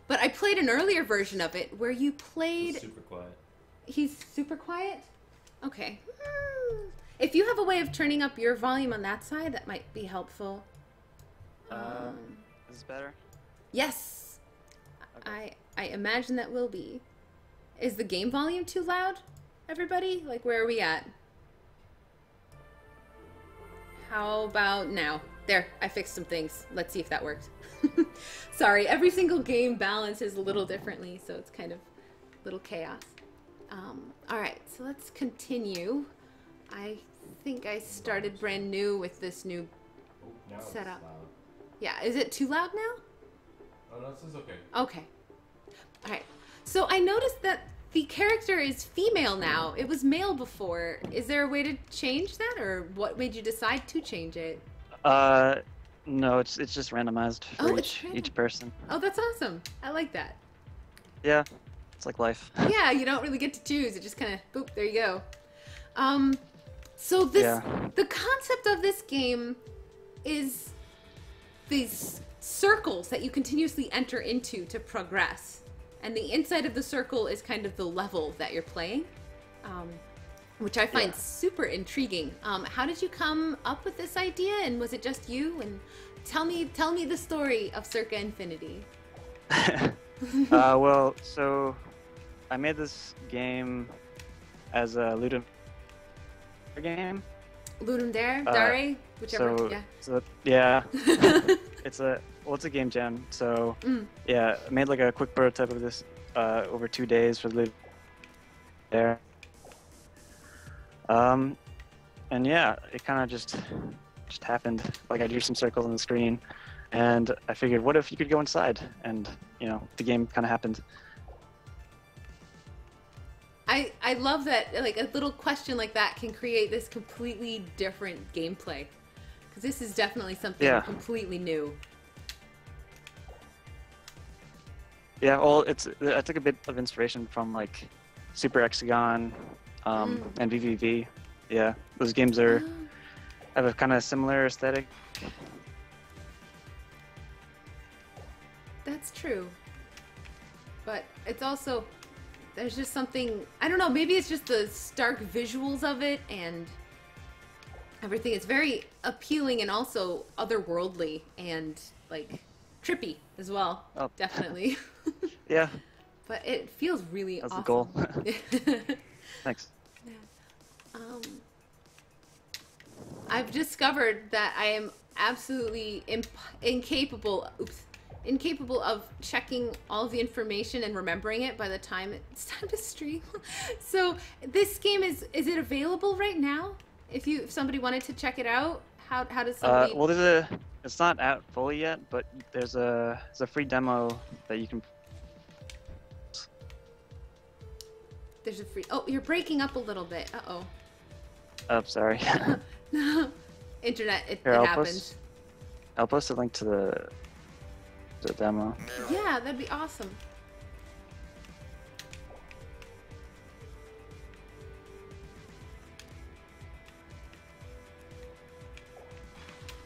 But I played an earlier version of it where you He's played. super quiet. He's super quiet. Okay. If you have a way of turning up your volume on that side, that might be helpful. Uh, is this better? Yes, Okay. I imagine that will be. Is the game volume too loud, everybody? Like, where are we at? How about now? There, I fixed some things. Let's see if that worked. Sorry, every single game balances a little differently, so it's kind of a little chaos. All right, so let's continue. I think I started brand new with this new Oh, now setup. it's loud. Yeah, is it too loud now? Oh, no, this is okay. Okay. All right. So I noticed that the character is female now. It was male before. Is there a way to change that, or what made you decide to change it? No, it's just randomized Oh, for it's random. each person. Oh, that's awesome. I like that. Yeah, it's like life. Yeah, you don't really get to choose. It just kind of, boop, there you go. So this, Yeah. the concept of this game is these circles that you continuously enter into to progress. And the inside of the circle is kind of the level that you're playing, which I find Yeah. super intriguing. How did you come up with this idea, and was it just you? And tell me the story of Circa Infinity. Well, so I made this game as a Ludum game. Ludum Dare, whichever. So, Yeah. so yeah, it's a game jam. So yeah, I made like a quick prototype of this over 2 days for the Ludum Dare. And yeah, it kind of just happened. Like I drew some circles on the screen, and I figured, what if you could go inside? And the game kind of happened. I love that, like, a little question like that can create this completely different gameplay. Because this is definitely something Yeah. completely new. Yeah, well, I took a bit of inspiration from like Super Hexagon and VVV. Yeah, those games have a kind of similar aesthetic. That's true. But it's also, there's just something, I don't know, maybe it's just the stark visuals of it and everything. It's very appealing and also otherworldly and, like, trippy as well. Oh. Definitely. Yeah, But it feels really that's awesome. the goal. Thanks. Um, I've discovered that I am absolutely incapable of checking all of the information and remembering it by the time it's time to stream. So this game is it available right now? If somebody wanted to check it out, how does somebody? Well, it's not out fully yet, but there's a free demo that you can. There's a free. Oh, you're breaking up a little bit. Uh-oh. Oh, sorry. No. Internet. It Here, happens. I'll post a link to the demo. Yeah, that'd be awesome.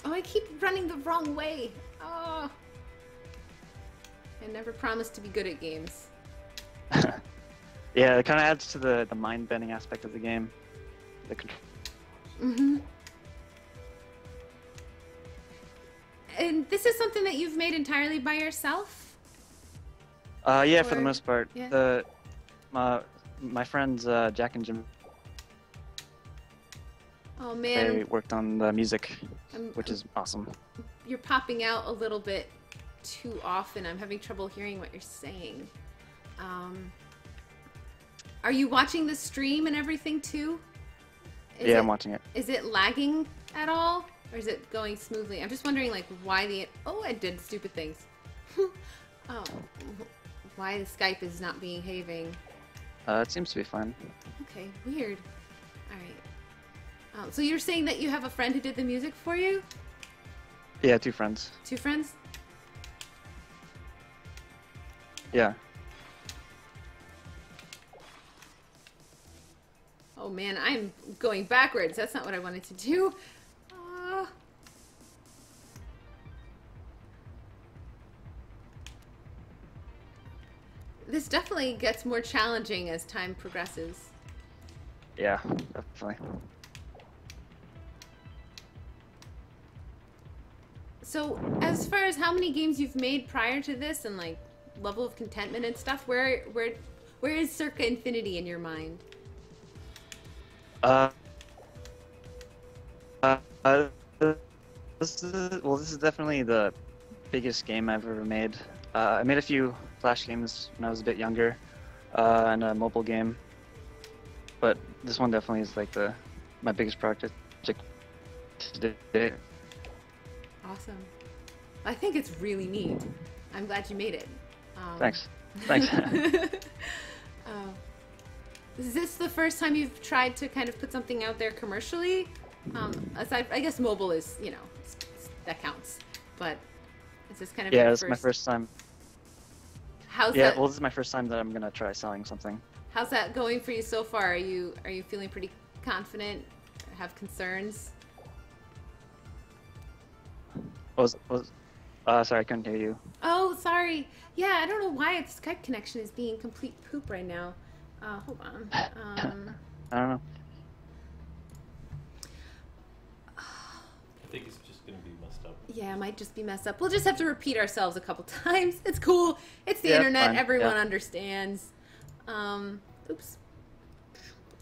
Oh, I keep running the wrong way. Oh. I never promised to be good at games. Yeah, it kind of adds to the mind-bending aspect of the game. Mm-hmm. And this is something that you've made entirely by yourself? Yeah, for the Or- most part. yeah. My friends Jack and Jim, Oh they man, worked on the music, I'm- which is awesome. you're popping out a little bit too often. I'm having trouble hearing what you're saying. Are you watching the stream and everything too? Yeah, I'm watching it. Is it lagging at all? Or is it going smoothly? I'm just wondering, like, why oh, I did stupid things. Oh, why the Skype is not behaving. It seems to be fine. Okay, weird. All right. So you're saying that you have a friend who did the music for you? Yeah, 2 friends. 2 friends? Yeah. Oh man, I'm going backwards. That's not what I wanted to do. This definitely gets more challenging as time progresses. Yeah, definitely. So, as far as how many games you've made prior to this and like level of contentment and stuff, where is Circa Infinity in your mind? Uh, uh, uh, this is definitely the biggest game I've ever made. I made a few Flash games when I was a bit younger, and a mobile game, but this one definitely is like my biggest project to date. Awesome. I think it's really neat. I'm glad you made it. Thanks. Is this the first time you've tried to kind of put something out there commercially? Aside, I guess mobile is, you know, that counts. But is this kind of Yeah, your this is my first time. How's Yeah, that? well, this is my first time that I'm gonna try selling something. How's that going for you so far? Are you feeling pretty confident? Have concerns? Sorry, I couldn't hear you. Oh, sorry. Yeah, I don't know why the Skype connection is being complete poop right now. Hold on. I don't know. I think it's just gonna be messed up. Yeah, it might just be messed up. We'll just have to repeat ourselves a couple times. It's cool. It's the Yeah, internet. fine. Everyone Yeah. understands. Oops.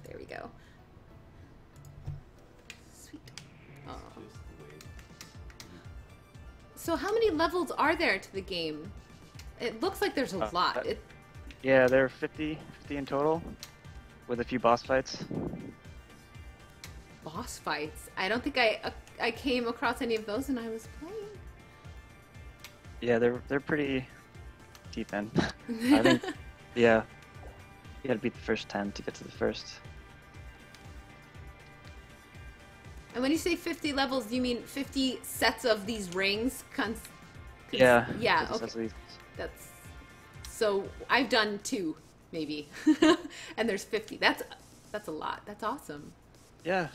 There we go. Sweet. Oh. Just the way. So how many levels are there to the game? It looks like there's a lot. Yeah, there are 50 in total, with a few boss fights. Boss fights. I don't think I came across any of those when I was playing. Yeah, they're pretty deep in. I think, yeah, you gotta beat the first 10 to get to the first. And when you say 50 levels, do you mean 50 sets of these rings? Yeah. Yeah, it's okay. essentially- That's so I've done 2 maybe. And there's 50. That's a lot. That's awesome. Yeah.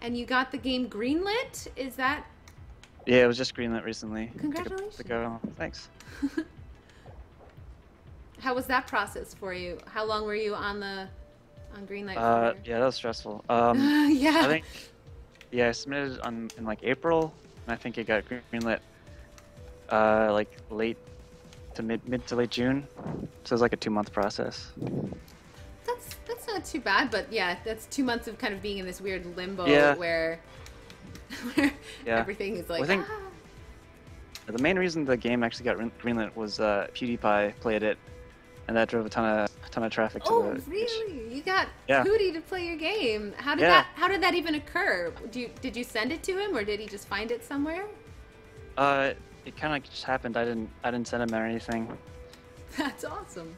And you got the game greenlit? Is that Yeah, it was just greenlit recently. Congratulations. To go. Thanks. How was that process for you? How long were you on greenlight for? Yeah, that was stressful. Yeah. I think, yeah, I submitted in like April, and I think it got greenlit like late to mid to late June. So it was like a 2-month process. That's not too bad, but yeah, that's 2 months of kind of being in this weird limbo Yeah. where Yeah. everything is like. Well, I think the main reason the game actually got greenlit was PewDiePie played it, and that drove a ton of traffic to Oh, the. really? You got Yeah. Hootie to play your game. How did Yeah. How did that even occur? Did you send it to him, or did he just find it somewhere? It kind of just happened. I didn't send him or anything. That's awesome.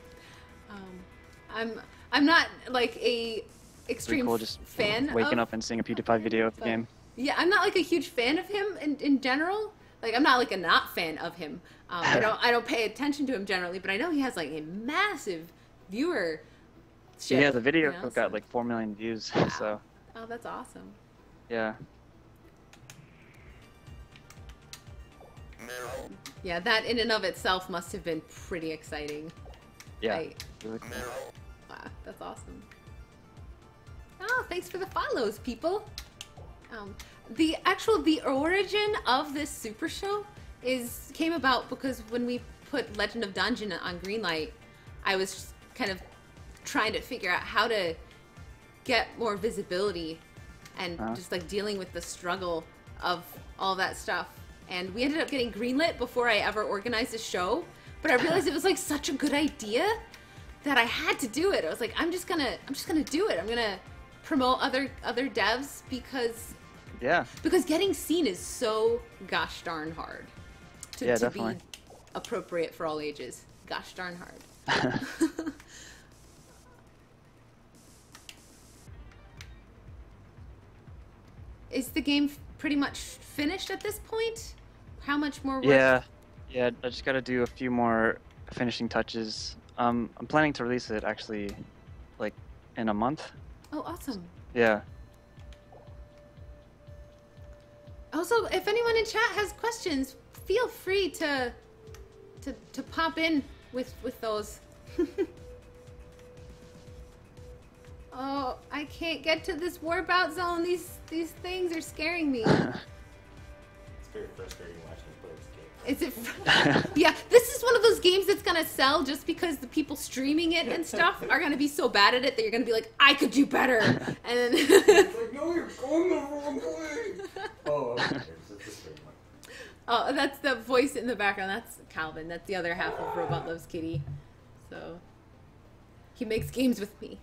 I'm not like a extreme Cool, just fan waking of, up and seeing a PewDiePie video of the but- game. Yeah, I'm not like a huge fan of him in general. Like I'm not like a not fan of him. I don't pay attention to him generally, but I know he has like a massive viewer. Yeah, the video you know, got so- like 4 million views. Wow. So Oh, that's awesome. yeah. Yeah, that in and of itself must have been pretty exciting. Yeah. Wow, Really cool. that's awesome. Oh, thanks for the follows, people. The origin of this Super Show came about because when we put Legend of Dungeon on Greenlight, I was just kind of trying to figure out how to get more visibility and just like dealing with the struggle of all that stuff. And we ended up getting greenlit before I ever organized a show, but I realized it was like such a good idea that I had to do it. I was like, I'm just gonna do it. I'm gonna promote other devs because getting seen is so gosh darn hard to definitely. be appropriate for all ages. Gosh darn hard. Is the game pretty much finished at this point? How much more work? Yeah. I just got to do a few more finishing touches. I'm planning to release it actually, like in a month. Oh, awesome. Yeah. Also, if anyone in chat has questions, feel free to pop in with those. Oh, I can't get to this warp out zone. These things are scaring me. It's very frustrating watching players game. Is it? Yeah, this is one of those games that's gonna sell just because the people streaming it and stuff are gonna be so bad at it that you're gonna be like, I could do better. And then It's like, no, you're going the wrong way. Oh, okay. It's this very much. oh, that's the voice in the background. That's Calvin. That's the other half of Robot Loves Kitty. So he makes games with me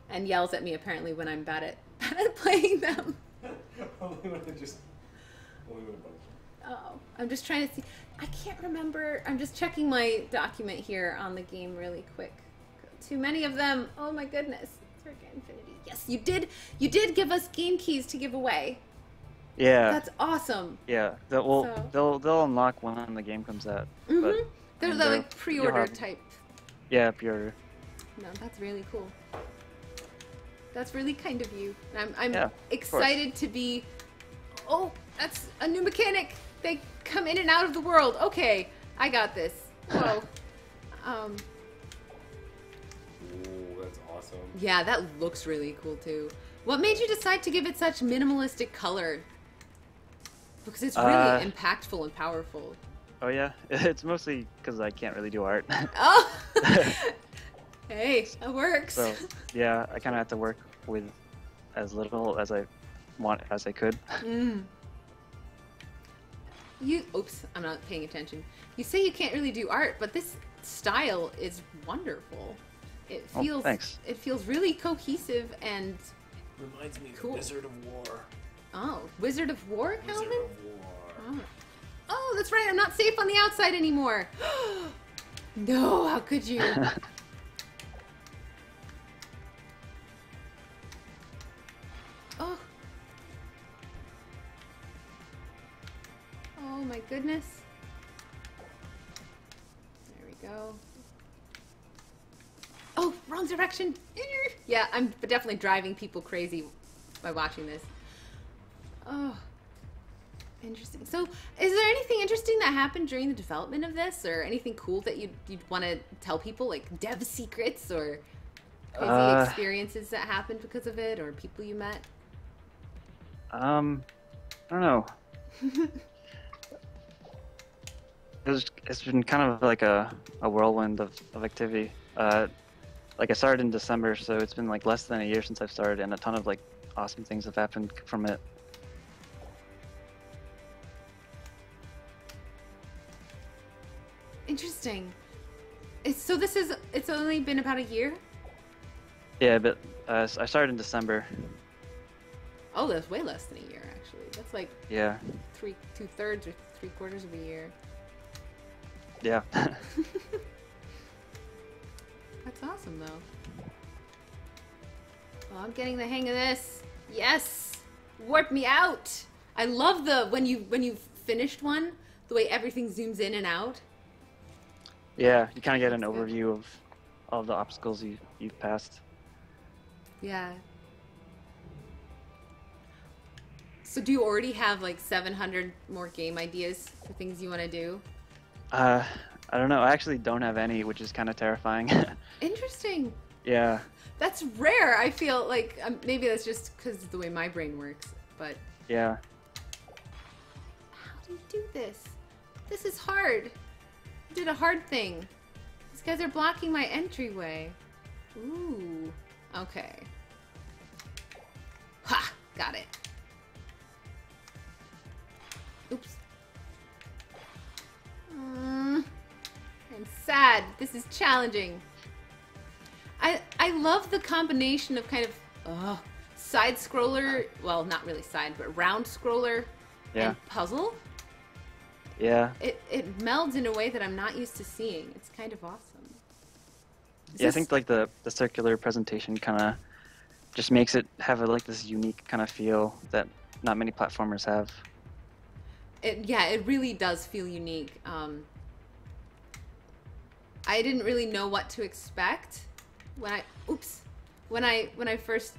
and yells at me apparently when I'm bad at playing them. Only when it just. Only when it bugs you. Oh, I'm just trying to see. I can't remember. I'm just checking my document here on the game really quick. Too many of them. Oh my goodness. Circa Infinity. Yes, you did. You did give us game keys to give away. Yeah. That's awesome. Yeah. They'll unlock when the game comes out. Mm-hmm. But, They're and the you'll like pre-order have- type. Yeah, pre-order. No, that's really cool. That's really kind of you. I'm Yeah, excited to be. Oh, that's a new mechanic. They come in and out of the world. Okay, I got this. Whoa. Ooh, that's awesome. Yeah, that looks really cool too. What made you decide to give it such minimalistic color? Because it's really impactful and powerful. Oh yeah, it's mostly because I can't really do art. Oh! Hey, that works. So yeah, I kind of have to work with as little as I could. Mm. Oops, I'm not paying attention. You say you can't really do art, but this style is wonderful. It feels thanks. It feels really cohesive and Reminds me Cool. of Wizard of War. oh, Wizard of War, Calvin? Wizard of War. Oh, that's right. I'm not safe on the outside anymore. No, how could you? Oh. Oh my goodness. There we go. Oh, wrong direction. Yeah, I'm definitely driving people crazy by watching this. Oh. Interesting. So, is there anything interesting that happened during the development of this, or anything cool that you'd want to tell people, like dev secrets or crazy experiences that happened because of it, or people you met? I don't know. It's been kind of like a whirlwind of activity. Like I started in December, so it's been like less than a year since I've started, and a ton of like awesome things have happened from it. Interesting. It's only been about a year? Yeah, but I started in December. Oh, that's way less than a year, actually. That's like Yeah. 2/3 or 3/4 of a year. Yeah. That's awesome, though. Oh, I'm getting the hang of this. Yes! Warp me out! I love the when you've finished one, the way everything zooms in and out. Yeah, you kind of get an That's good. overview of all the obstacles you've passed. Yeah. So do you already have like 700 more game ideas for things you want to do? I don't know. I actually don't have any, which is kind of terrifying. Interesting. Yeah. That's rare. I feel like maybe that's just because of the way my brain works. But Yeah. how do you do this? This is hard. I did a hard thing. These guys are blocking my entryway. Ooh. Okay. Ha! Got it. Oops. I'm sad. This is challenging. I love the combination of kind of side scroller, well, not really side, but round scroller Yeah. and puzzle. Yeah. It melds in a way that I'm not used to seeing. It's kind of awesome. Yeah, I think like the circular presentation kind of just makes it have like this unique kind of feel that not many platformers have. It really does feel unique. I didn't really know what to expect when I first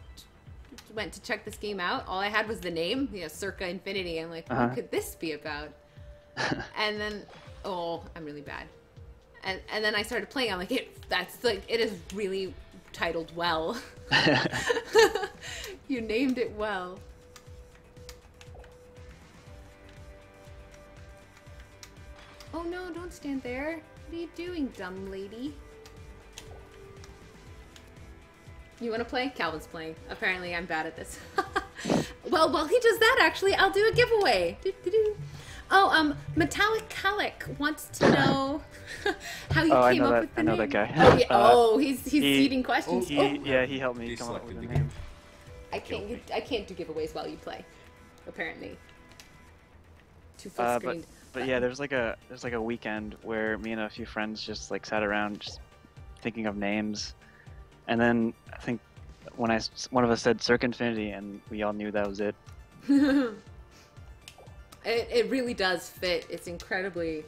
went to check this game out, all I had was the name, Circa Infinity. I'm like, what could this be about? And then, I'm really bad. And then I started playing. I'm like, it is really titled well. You named it well. Oh no, don't stand there. What are you doing, dumb lady? You want to play? Calvin's playing. Apparently I'm bad at this. Well, while he does that, actually, I'll do a giveaway. Oh, Metallic Calic wants to know how you came up with the name. I know that guy. He's seeding questions. Yeah, he helped me come up with the name. I can't do giveaways while you play. Apparently. Too full screened. But yeah, there's like a weekend where me and a few friends just like sat around just thinking of names, and then I think one of us said Circa Infinity, and we all knew that was it. It really does fit. It's incredibly.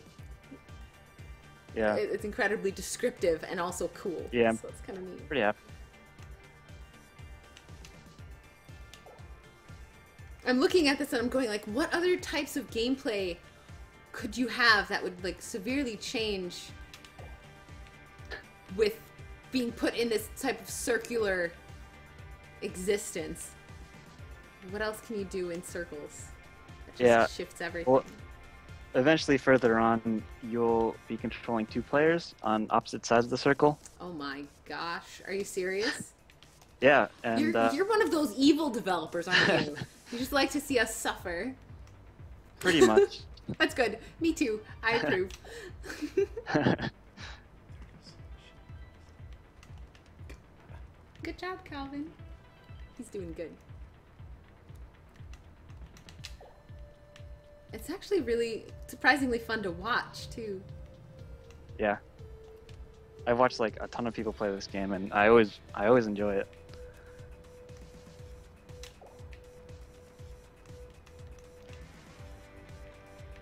Yeah. It's incredibly descriptive and also cool. Yeah. So it's kind of neat. Pretty happy. I'm looking at this and I'm going like, what other types of gameplay could you have that would like severely change with being put in this type of circular existence? What else can you do in circles? That just shifts everything. Well, eventually, further on, you'll be controlling 2 players on opposite sides of the circle. Oh my gosh, are you serious? Yeah, and you're one of those evil developers, aren't you? You just like to see us suffer. Pretty much. That's good. Me too. I approve. Good job, Calvin. He's doing good. It's actually really surprisingly fun to watch, too. Yeah. I've watched like a ton of people play this game, and I always enjoy it.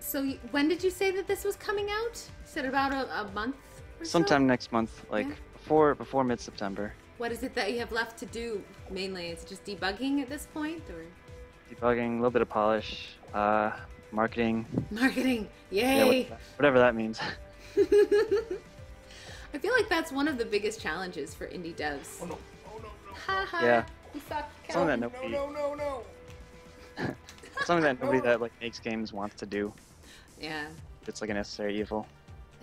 So when did you say that this was coming out? You said about a month or so? Sometime next month, like before mid-September. What is it that you have left to do mainly? Is it just debugging at this point, or? Debugging, a little bit of polish, marketing. Marketing, yay! Yeah, whatever that means. I feel like that's one of the biggest challenges for indie devs. Oh no! Oh no! Haha. Yeah. You suck, Something Calvin. that No! something that nobody that like makes games wants to do. Yeah. It's like a necessary evil.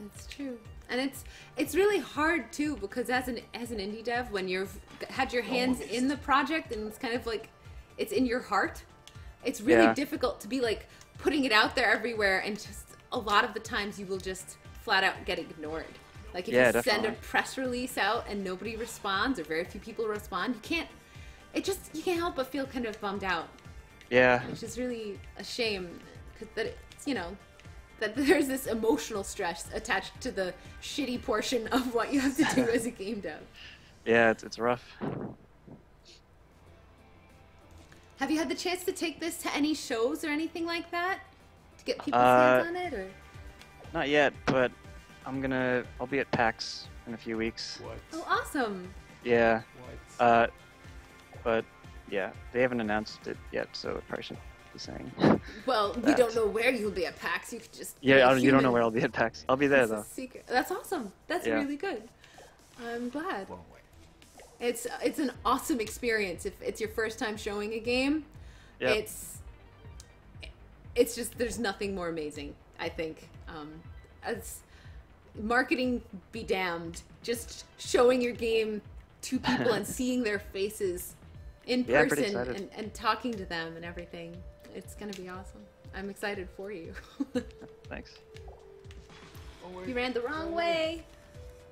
It's true. And it's really hard too, because as an indie dev, when you've had your hands in the project and it's kind of like it's in your heart, it's really difficult to be like putting it out there everywhere, and just a lot of the times you will just flat out get ignored. Like if you definitely send a press release out and nobody responds or very few people respond, you can't help but feel kind of bummed out. Yeah. Which is really a shame, because that it's, that there's this emotional stress attached to the shitty portion of what you have to do as a game dev. Yeah, it's rough. Have you had the chance to take this to any shows or anything like that? To get people's hands on it, or? Not yet, but I'll be at PAX in a few weeks. What? Oh, awesome. Yeah. What? But yeah, they haven't announced it yet, so it probably shouldn't be saying. Well, we don't know where you'll be at PAX. You could just you don't know where I'll be at PAX. I'll be there though. Secret. That's awesome. That's really good. I'm glad. Long way. It's an awesome experience if it's your first time showing a game. Yep. It's just there's nothing more amazing, I think. As marketing be damned, just showing your game to people and seeing their faces in person and talking to them and everything. It's gonna be awesome. I'm excited for you. Thanks. You ran the wrong way.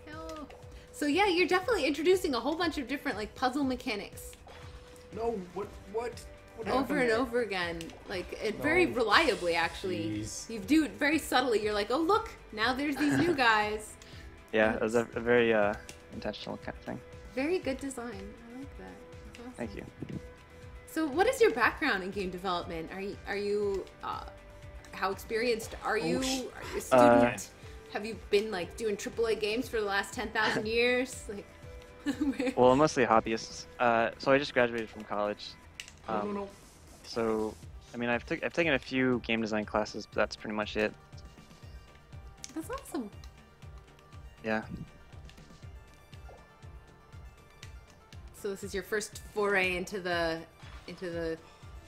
No. So yeah, you're definitely introducing a whole bunch of different like puzzle mechanics. No, what Over and over again, like very reliably actually. Jeez. You do it very subtly. You're like, oh look, now there's these new guys. Yeah, it was a very intentional kind of thing. Very good design. I like that. That's awesome. Thank you. So what is your background in game development? Are you how experienced are you? Are you a student? Have you been like doing AAA games for the last 10,000 years? Like, Well, mostly hobbyists. So I just graduated from college, No. So, I mean, I've taken a few game design classes, but that's pretty much it. That's awesome. Yeah. So this is your first foray into the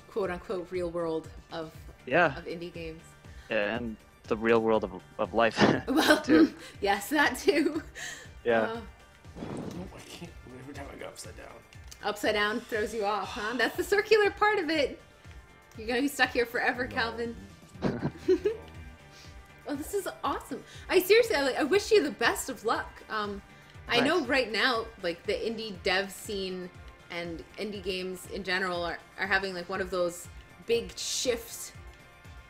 quote unquote real world of indie games. Yeah, and the real world of life. Well, too. yes, that too. Yeah. No, I can't. Every time I go upside down. Upside down throws you off, huh? That's the circular part of it. You're gonna be stuck here forever, Calvin. Well, this is awesome. I seriously, I wish you the best of luck. I know right now, like the indie dev scene and indie games in general are having like one of those big shift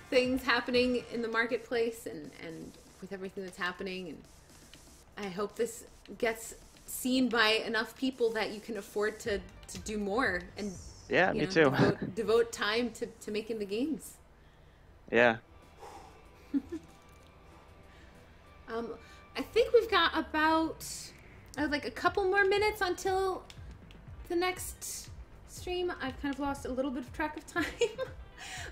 things happening in the marketplace and with everything that's happening. And I hope this gets seen by enough people that you can afford to do more and Yeah, me too. devote time to making the games. Yeah. I think we've got about like a couple more minutes until the next stream. I've kind of lost a little bit of track of time.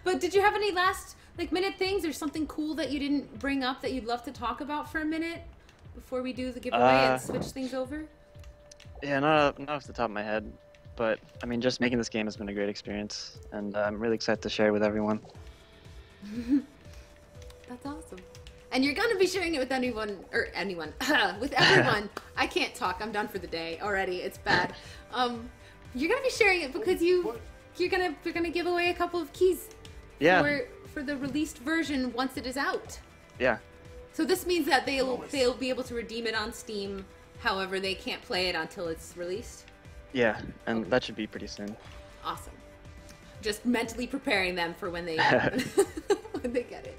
But did you have any last like minute things or something cool that you didn't bring up that you'd love to talk about for a minute before we do the giveaway and switch things over? Yeah, not off the top of my head, but I mean, just making this game has been a great experience, and I'm really excited to share it with everyone. That's awesome. And you're gonna be sharing it with anyone, with everyone. I can't talk. I'm done for the day already. It's bad. You're gonna be sharing it because you're gonna give away a couple of keys. Yeah. For the released version once it is out. Yeah. So this means that they'll be able to redeem it on Steam. However, they can't play it until it's released. Yeah, and that should be pretty soon. Awesome. Just mentally preparing them for when they when they get it.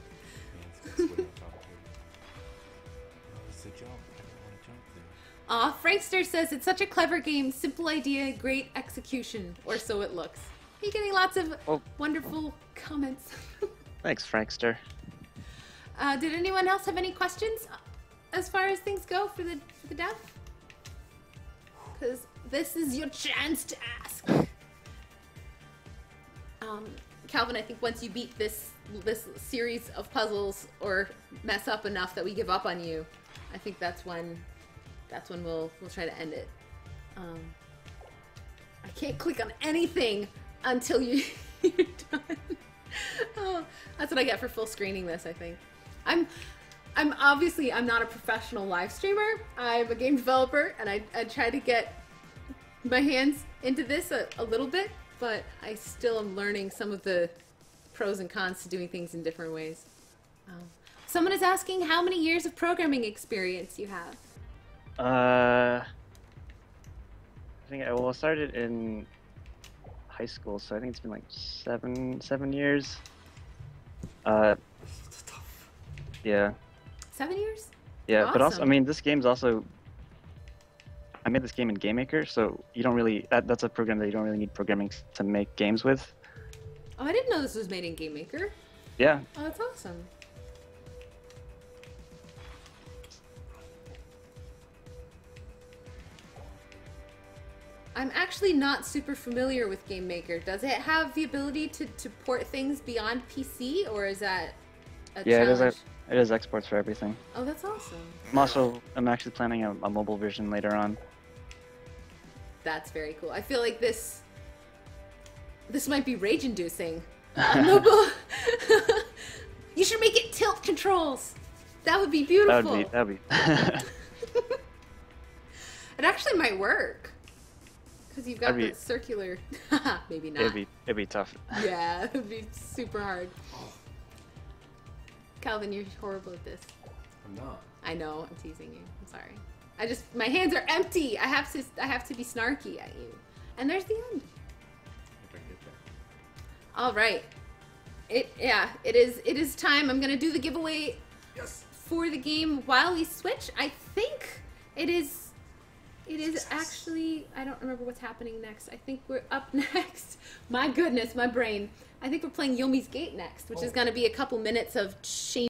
Frankster says it's such a clever game, simple idea, great execution, or so it looks. You're getting lots of wonderful comments. Thanks, Frankster. Did anyone else have any questions as far as things go for the dev? Because this is your chance to ask. Calvin, I think once you beat this series of puzzles or mess up enough that we give up on you, I think that's when we'll try to end it. I can't click on anything until you're done. Oh, that's what I get for full screening this, I think. I'm obviously not a professional live streamer. I'm a game developer, and I try to get my hands into this a little bit, but I still am learning some of the pros and cons to doing things in different ways. Someone is asking how many years of programming experience you have. I think I started in high school, so I think it's been like seven years. Yeah. 7 years? Yeah, Awesome. but also, I mean, this game's also. I made this game in GameMaker, so you don't really. That's a program that you don't really need programming to make games with. Oh, I didn't know this was made in GameMaker. Yeah. Oh, that's awesome. I'm actually not super familiar with GameMaker. Does it have the ability to port things beyond PC, or is that a challenge? It is exports for everything. Oh, that's awesome. I'm actually planning a mobile version later on. That's very cool. I feel like this might be rage-inducing. Mobile. You should make it tilt controls. That would be beautiful. That'd be. It actually might work. Because you've got the circular. Maybe not. It'd be tough. Yeah, it'd be super hard. Calvin, you're horrible at this. I'm not. I know. I'm teasing you. I'm sorry. My hands are empty. I have to be snarky at you. And there's the end. If I can get there. All right. It is time. I'm gonna do the giveaway. Yes. For the game while we switch. I think it is actually, I don't remember what's happening next. I think we're up next. My goodness, my brain. I think we're playing Yomi's Gate next, which is going to be a couple minutes of shame.